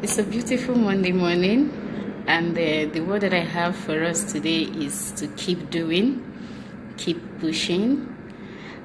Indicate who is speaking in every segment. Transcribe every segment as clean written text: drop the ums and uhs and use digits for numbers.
Speaker 1: It's a beautiful Monday morning, and the word that I have for us today is to keep doing, keep pushing.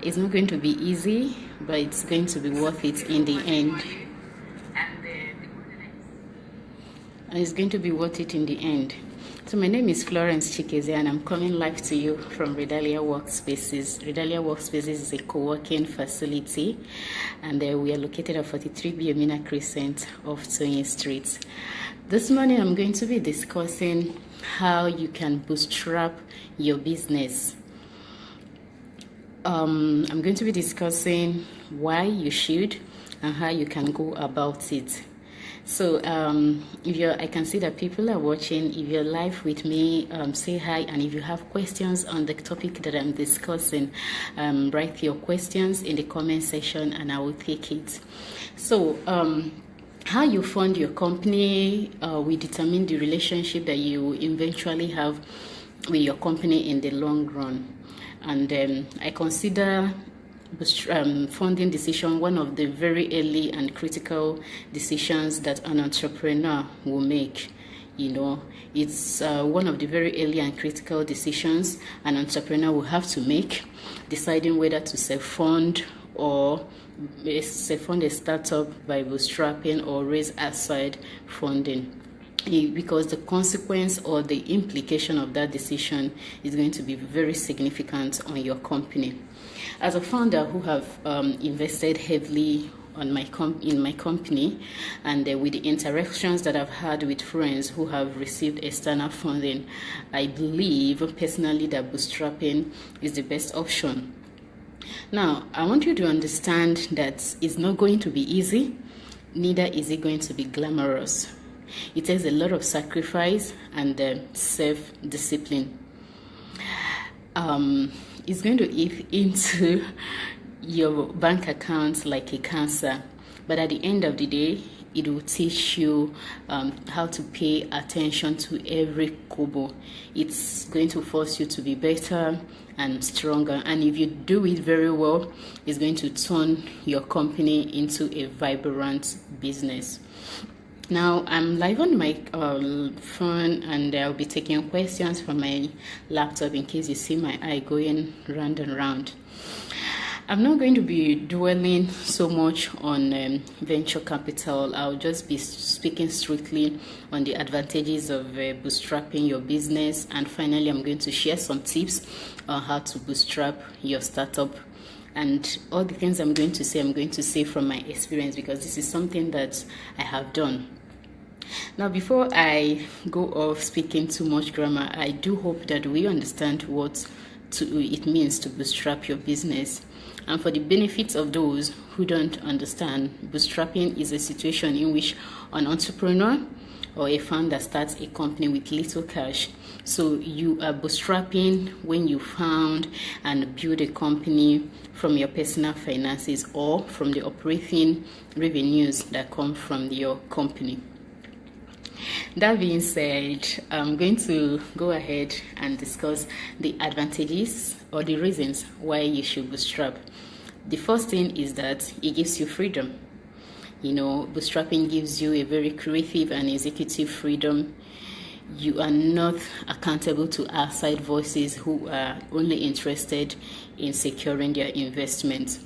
Speaker 1: It's not going to be easy, but it's going to be worth it in the end. And it's going to be worth it in the end. So my name is Florence Chikeze, and I'm coming live to you from Redalia Workspaces. Redalia Workspaces is a co-working facility, and we are located at 43 Biomina Crescent off Toyin Street. This morning I'm going to be discussing how you can bootstrap your business. I'm going to be discussing why you should and how you can go about it. So I can see that people are watching. If you're live with me, say hi, and if you have questions on the topic that I'm discussing, write your questions in the comment section and I will take it. So how you fund your company will determine the relationship that you eventually have with your company in the long run. And I consider funding decision one of the very early and critical decisions that an entrepreneur will make. It's one of the very early and critical decisions an entrepreneur will have to make, deciding whether to self-fund or self-fund a startup by bootstrapping or raise outside funding, because the consequence or the implication of that decision is going to be very significant on your company. As a founder who have invested heavily in my company, and with the interactions that I've had with friends who have received external funding, I believe personally that bootstrapping is the best option. Now, I want you to understand that it's not going to be easy, neither is it going to be glamorous. It takes a lot of sacrifice and self-discipline. It's going to eat into your bank account like a cancer, but at the end of the day, it will teach you how to pay attention to every kobo. It's going to force you to be better and stronger, and if you do it very well, it's going to turn your company into a vibrant business. Now, I'm live on my phone, and I'll be taking questions from my laptop in case you see my eye going round and round. I'm not going to be dwelling so much on venture capital. I'll just be speaking strictly on the advantages of bootstrapping your business. And finally, I'm going to share some tips on how to bootstrap your startup. And all the things I'm going to say from my experience, because this is something that I have done. Now, before I go off speaking too much grammar, I do hope that we understand what it means to bootstrap your business. And for the benefits of those who don't understand, bootstrapping is a situation in which an entrepreneur or a founder starts a company with little cash. So you are bootstrapping when you found and build a company from your personal finances or from the operating revenues that come from your company. That being said, I'm going to go ahead and discuss the advantages or the reasons why you should bootstrap. The first thing is that it gives you freedom. Bootstrapping gives you a very creative and executive freedom. You are not accountable to outside voices who are only interested in securing their investment.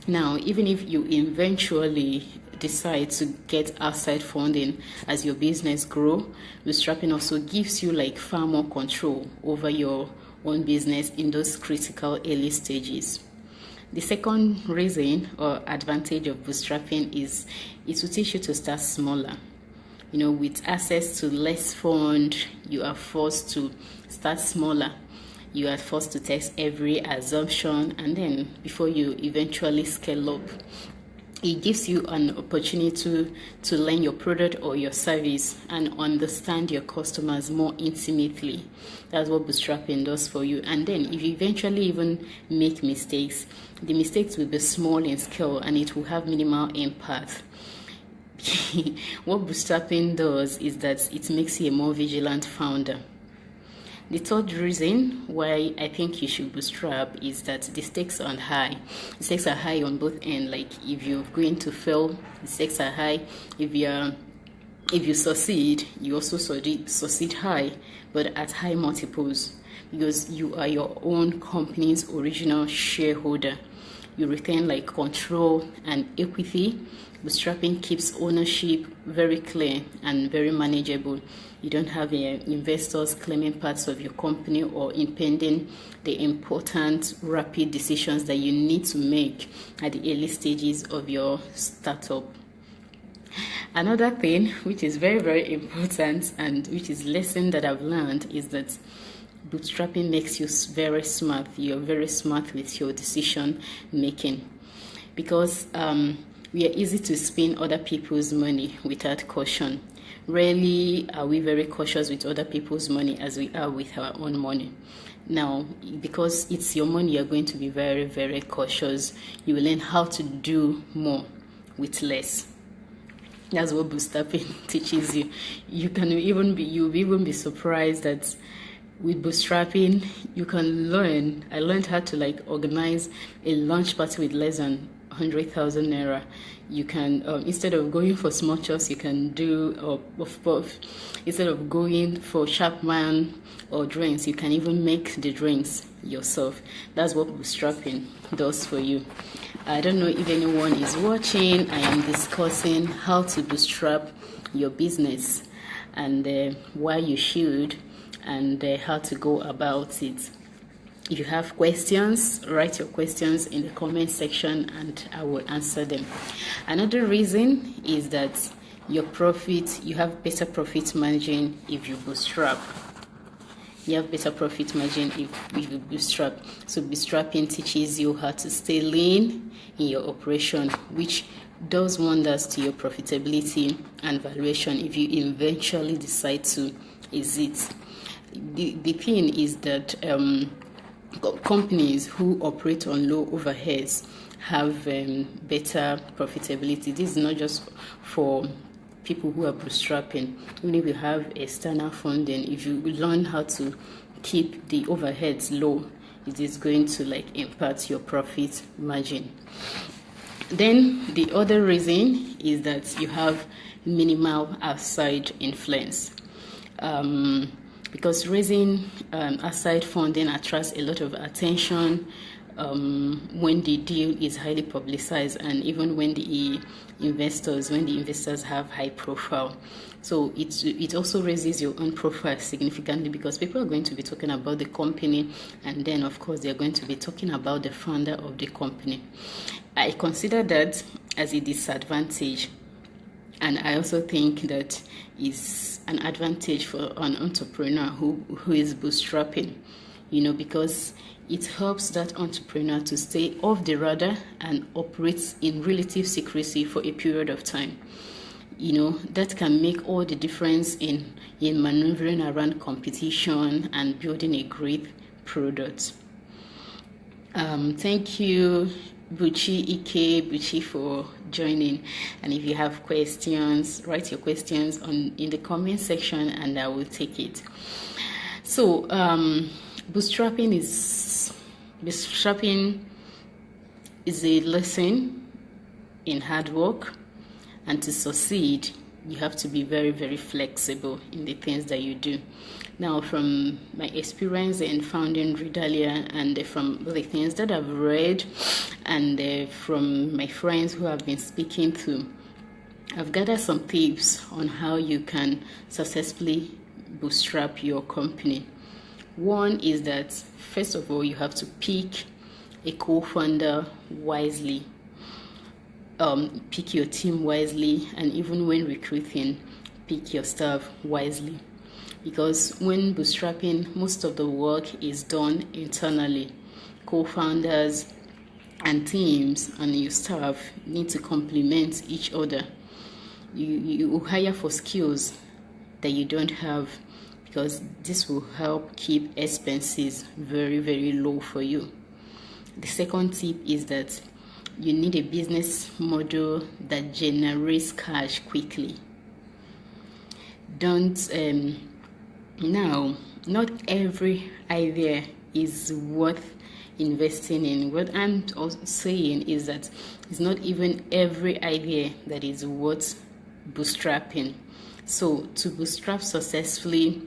Speaker 1: Now, even if you eventually decide to get outside funding as your business grow, bootstrapping also gives you far more control over your own business in those critical early stages. The second reason or advantage of bootstrapping is it will teach you to start smaller. With access to less fund, you are forced to start smaller. You are forced to test every assumption, and then before you eventually scale up, it gives you an opportunity to learn your product or your service and understand your customers more intimately. That's what bootstrapping does for you. And then if you eventually even make mistakes, the mistakes will be small in scale and it will have minimal impact. What bootstrapping does is that it makes you a more vigilant founder. The third reason why I think you should bootstrap is that the stakes are high. The stakes are high on both ends. Like if you're going to fail, the stakes are high. If you're If you succeed, you also succeed high, but at high multiples, because you are your own company's original shareholder. You retain like control and equity. Bootstrapping keeps ownership very clear and very manageable. You don't have investors claiming parts of your company or impeding the important, rapid decisions that you need to make at the early stages of your startup. Another thing which is very, very important, and which is lesson that I've learned, is that bootstrapping makes you very smart. You're very smart with your decision making, because we are easy to spend other people's money without caution. Rarely are we very cautious with other people's money as we are with our own money. Now, because it's your money, you're going to be very, very cautious. You will learn how to do more with less. That's what bootstrapping teaches you. You'll even be surprised that with bootstrapping you can learn. I learned how to like organize a launch party with less than 100,000 naira. You can instead of going for small chops, you can do instead of going for Chapman or drinks, you can even make the drinks yourself. That's what bootstrapping does for you. I don't know if anyone is watching. I am discussing how to bootstrap your business and why you should, and how to go about it. If you have questions, write your questions in the comment section and I will answer them. Another reason is that you have better profit margin if you bootstrap. You have better profit margin if you bootstrap. So bootstrapping teaches you how to stay lean in your operation, which does wonders to your profitability and valuation if you eventually decide to exit. The thing is that companies who operate on low overheads have better profitability. This is not just for people who are bootstrapping. Even if you have external funding, if you learn how to keep the overheads low, it is going to like impact your profit margin. Then the other reason is that you have minimal outside influence. Because raising outside funding attracts a lot of attention when the deal is highly publicized, and even when the investors have high profile. So it also raises your own profile significantly, because people are going to be talking about the company, and then of course they're going to be talking about the founder of the company. I consider that as a disadvantage. And I also think that is an advantage for an entrepreneur who is bootstrapping, because it helps that entrepreneur to stay off the radar and operates in relative secrecy for a period of time. That can make all the difference in maneuvering around competition and building a great product. Thank you, Buchi for joining. And if you have questions, write your questions in the comment section and I will take it. So bootstrapping is a lesson in hard work, and to succeed you have to be very, very flexible in the things that you do. Now, from my experience in founding Redalia, and from the things that I've read, and from my friends who I've been speaking to, I've gathered some tips on how you can successfully bootstrap your company. One is that, first of all, you have to pick a co-founder wisely. Pick your team wisely, and even when recruiting, pick your staff wisely. Because when bootstrapping, most of the work is done internally. Co-founders and teams and your staff need to complement each other. You hire for skills that you don't have, because this will help keep expenses very, very low for you. The second tip is that you need a business model that generates cash quickly. Now, not every idea is worth investing in. What I'm saying is that it's not even every idea that is worth bootstrapping. So to bootstrap successfully,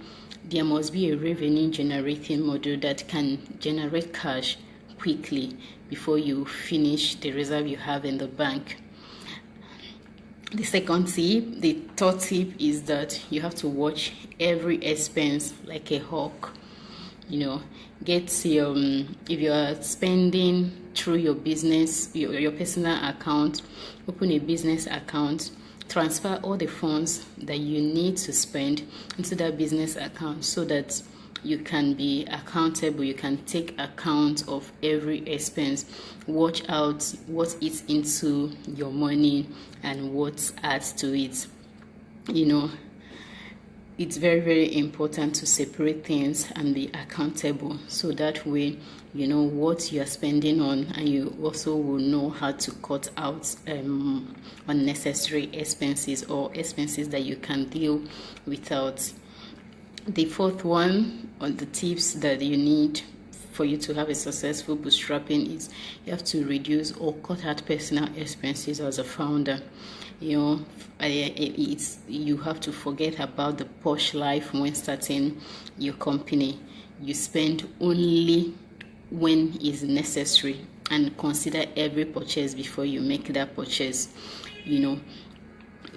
Speaker 1: there must be a revenue generating model that can generate cash quickly before you finish the reserve you have in the bank. The third tip is that you have to watch every expense like a hawk. Get your if you are spending through your business, your personal account, open a business account, transfer all the funds that you need to spend into that business account so that you can be accountable. You can take account of every expense. Watch out what eats into your money and what adds to it. It's very, very important to separate things and be accountable, so that way you know what you are spending on, and you also will know how to cut out unnecessary expenses or expenses that you can deal without. The fourth one on the tips that you need for you to have a successful bootstrapping is you have to reduce or cut out personal expenses as a founder. You have to forget about the posh life when starting your company. You spend only when is necessary and consider every purchase before you make that purchase.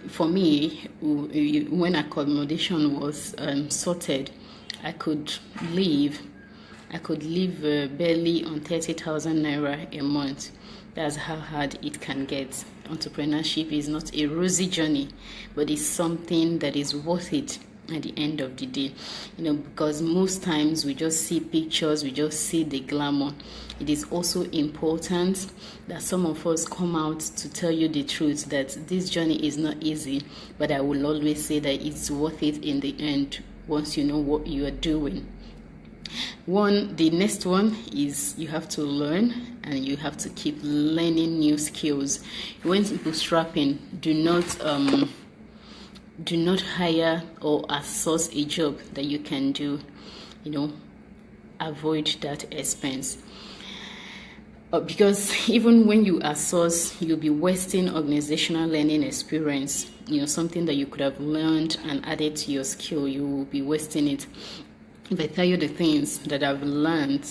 Speaker 1: For me, when accommodation was sorted, I could live barely on 30,000 naira a month. That's how hard it can get. Entrepreneurship is not a rosy journey, but it's something that is worth it at the end of the day. Because most times we just see pictures, we just see the glamour. It is also important that some of us come out to tell you the truth that this journey is not easy, but I will always say that it's worth it in the end once you know what you are doing. The next one is you have to learn, and you have to keep learning new skills. When bootstrapping, do not hire or outsource a job that you can do. Avoid that expense. Because even when you outsource, you'll be wasting organizational learning experience. Something that you could have learned and added to your skill, you will be wasting it. If I tell you the things that I've learned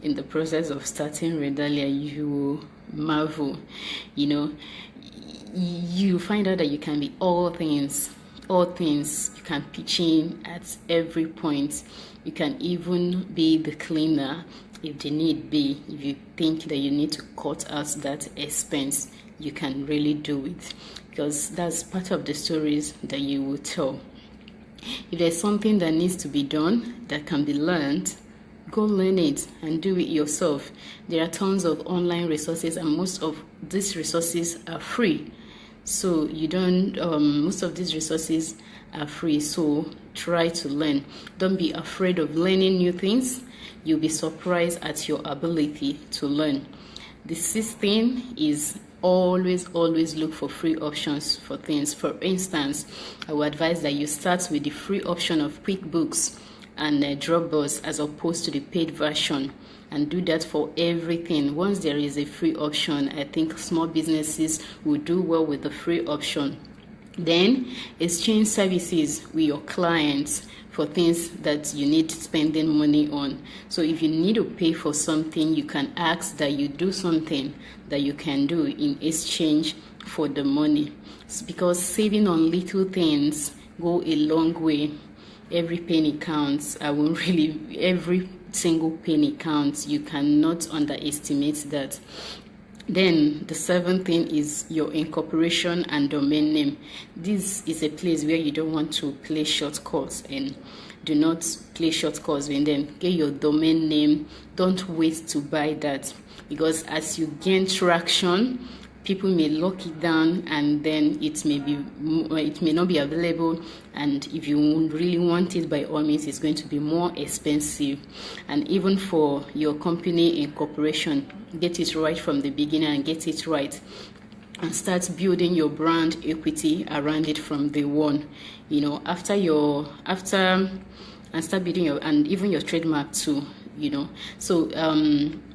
Speaker 1: in the process of starting Redalia, you will marvel. You find out that you can be all things. You can pitch in at every point. You can even be the cleaner if the need be. If you think that you need to cut out that expense, you can really do it, because that's part of the stories that you will tell. If there's something that needs to be done that can be learned, go learn it and do it yourself. There are tons of online resources, and most of these resources are free. So most of these resources are free, so try to learn. Don't be afraid of learning new things. You'll be surprised at your ability to learn. The sixth thing is always look for free options for things. For instance, I would advise that you start with the free option of QuickBooks and Dropbox as opposed to the paid version, and do that for everything. Once there is a free option, I think small businesses will do well with the free option. Then exchange services with your clients for things that you need spending money on. So if you need to pay for something, you can ask that you do something that you can do in exchange for the money. It's because saving on little things go a long way. Every penny counts. Every single penny counts. You cannot underestimate that. Then the seventh thing is your incorporation and domain name. This is a place where you don't want to play shortcuts, and do not play shortcuts when then get your domain name. Don't wait to buy that, because as you gain traction, people may lock it down, and then it may not be available, and if you really want it, by all means, it's going to be more expensive. And even for your company incorporation, get it right from the beginning and get it right, and start building your brand equity around it from day one. Start building and even your trademark too. So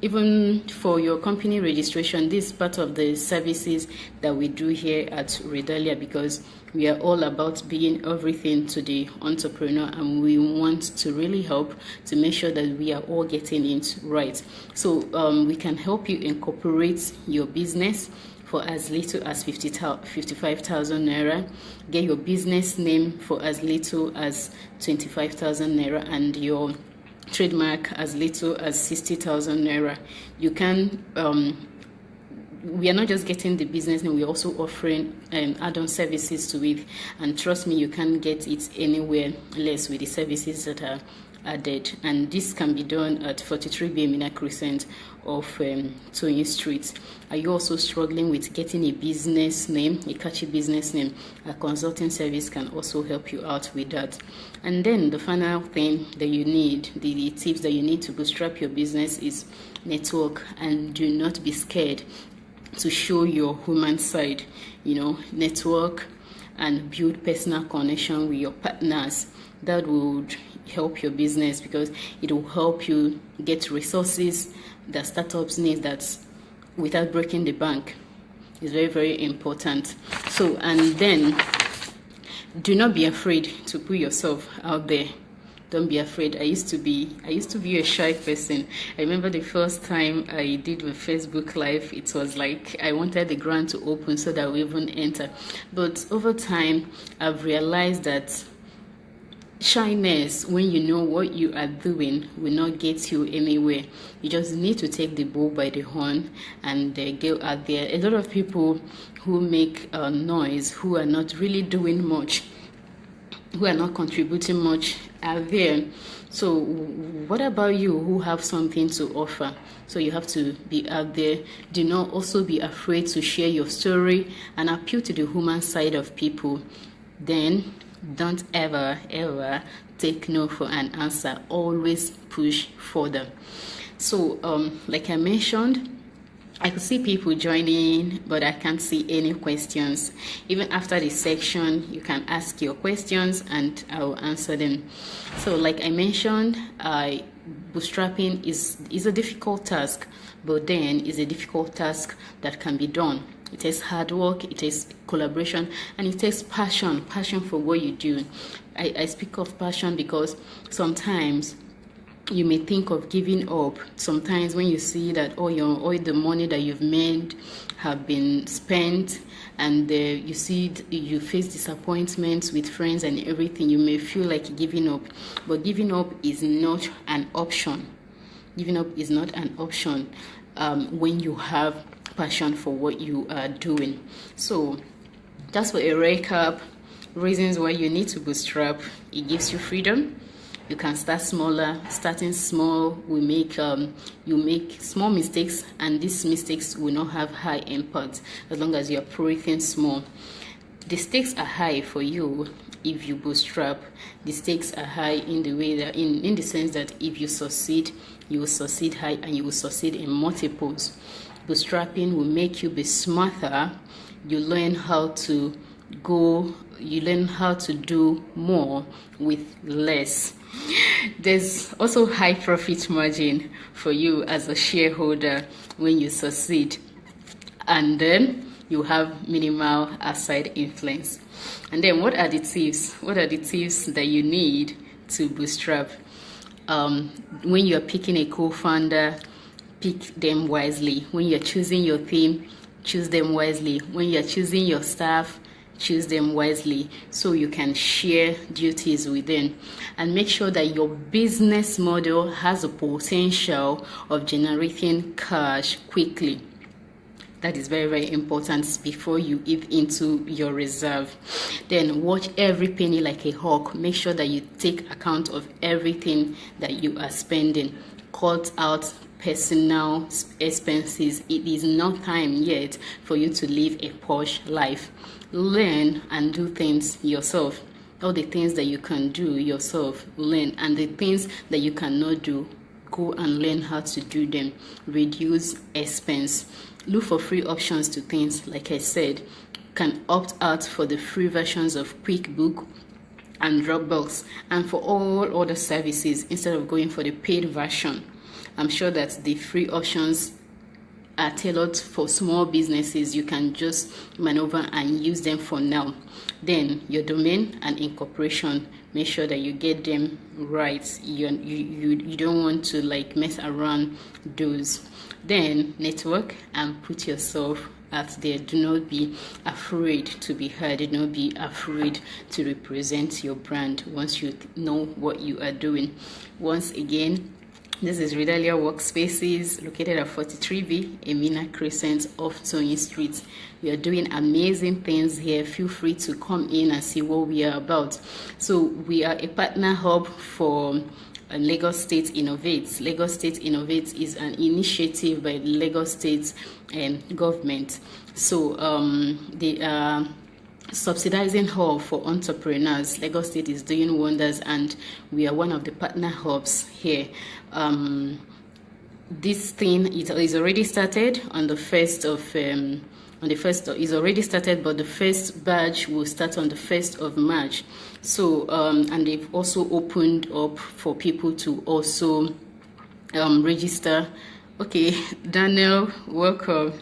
Speaker 1: even for your company registration, this is part of the services that we do here at Redalia, because we are all about being everything to the entrepreneur, and we want to really help to make sure that we are all getting it right. So we can help you incorporate your business for as little as 55,000 naira, get your business name for as little as 25,000 naira, and your trademark as little as 60,000 naira. You can we are not just getting the business name, we're also offering add-on services to it, and trust me, you can't get it anywhere less with the services that are added. And this can be done at 43B Mina Crescent of Toyin Street. Are you also struggling with getting a business name, a catchy business name? A consulting service can also help you out with that. And then the final thing that you need, the tips that you need to bootstrap your business, is network. And do not be scared to show your human side. Network and build personal connection with your partners. That would help your business, because it will help you get resources that startups need, that without breaking the bank. Is very, very important. So, and then do not be afraid to put yourself out there. Don't be afraid. I used to be a shy person. I remember the first time I did a Facebook Live, it was like I wanted the ground to open so that we even enter. But over time, I've realized that shyness, when you know what you are doing, will not get you anywhere. You just need to take the bull by the horn and go out there. A lot of people who make noise, who are not really doing much, who are not contributing much, are there. So what about you who have something to offer? So you have to be out there. Do not also be afraid to share your story and appeal to the human side of people. Then don't ever take no for an answer. Always push further. So like I mentioned, I could see people joining, but I can't see any questions. Even after the section, you can ask your questions and I will answer them. So like I mentioned, bootstrapping is a difficult task, but then it's a difficult task that can be done. It takes hard work, it takes collaboration, and it takes passion for what you do. I speak of passion because sometimes you may think of giving up. Sometimes when you see that all the money that you've made have been spent, and you face disappointments with friends and everything, you may feel like giving up. But giving up is not an option. Giving up is not an option when you have passion for what you are doing. So that's for a recap. Reasons why you need to bootstrap: it gives you freedom. You can start smaller. Starting small will make you make small mistakes, and these mistakes will not have high impact as long as you are operating small. The stakes are high for you if you bootstrap. The stakes are high in the way that in the sense that if you succeed, you will succeed high and you will succeed in multiples. Bootstrapping will make you be smarter. You learn how to do more with less. There's also high profit margin for you as a shareholder when you succeed, and then you have minimal outside influence. And then what are the tips that you need to bootstrap? When you're picking a co-founder, pick them wisely. When you're choosing your team, choose them wisely. When you're choosing your staff, choose them wisely so you can share duties with them, and make sure that your business model has a potential of generating cash quickly. That is very, very important before you eat into your reserve. Then watch every penny like a hawk. Make sure that you take account of everything that you are spending. Cut out personal expenses. It is not time yet for you to live a posh life. Learn and do things yourself. All the things that you can do yourself, learn. And the things that you cannot do, go and learn how to do them. Reduce expense. Look for free options to things. Like I said, can opt out for the free versions of QuickBook and Dropbox, and for all other services instead of going for the paid version. I'm sure that the free options are tailored for small businesses. You can just maneuver and use them for now. Then your domain and incorporation, make sure that you get them right. You don't want to like mess around those. Then network and put yourself out there. Do not be afraid to be heard. Do not be afraid to represent your brand once you know what you are doing. Once again, this is Redalia Workspaces, located at 43B Emina Crescent off Tony Street. We are doing amazing things here. Feel free to come in and see what we are about. So we are a partner hub for Lagos State Innovates. Lagos State Innovates is an initiative by the Lagos State government. So they are subsidizing hub for entrepreneurs. Lagos State is doing wonders, and we are one of the partner hubs here. This thing is already started on the first of is already started, but the first batch will start on the 1st of March. So and they've also opened up for people to also register. Okay, Daniel, welcome.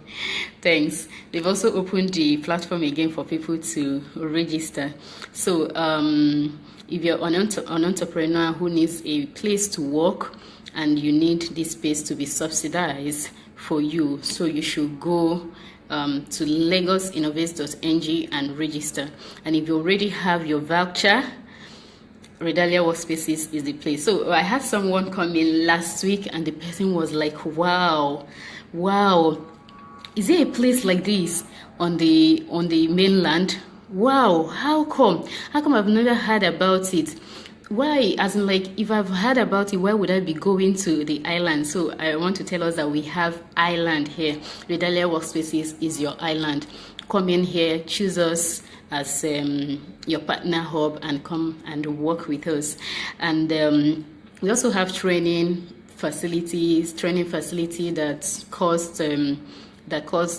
Speaker 1: Thanks. They've also opened the platform again for people to register. So if you're an entrepreneur who needs a place to work and you need this space to be subsidized for you, so you should go to lagosinnovates.ng and register. And if you already have your voucher, Redalia Workspaces is the place. So I had someone come in last week and the person was like, wow, is there a place like this on the mainland? Wow, how come I've never heard about it? Why? As in, like, if I've heard about it, why would I be going to the island? So I want to tell us that we have island here. Redalia Workspaces is your island. Come in here, choose us as your partner hub, and come and work with us. And we also have training facility that costs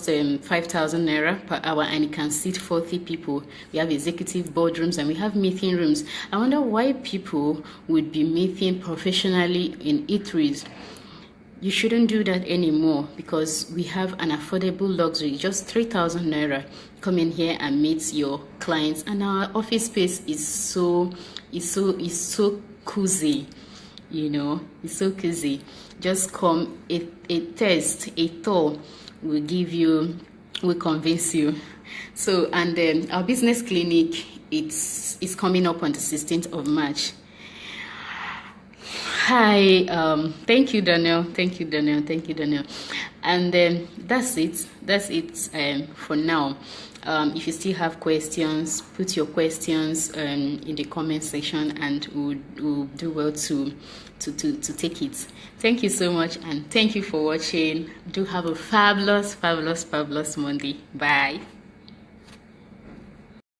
Speaker 1: 5,000 naira per hour, and it can seat 40 people. We have executive boardrooms and we have meeting rooms. I wonder why people would be meeting professionally in eateries. You shouldn't do that anymore, because we have an affordable luxury, just 3,000 naira. Come in here and meet your clients, and our office space is so cozy. You know, it's so cozy. Just come, a tour will convince you. So, and then our business clinic, it's coming up on the 16th of March. Hi, thank you, Daniel. And then that's it for now. If you still have questions, put your questions in the comment section, and we'll do well to take it. Thank you so much, and thank you for watching. Do have a fabulous Monday. Bye.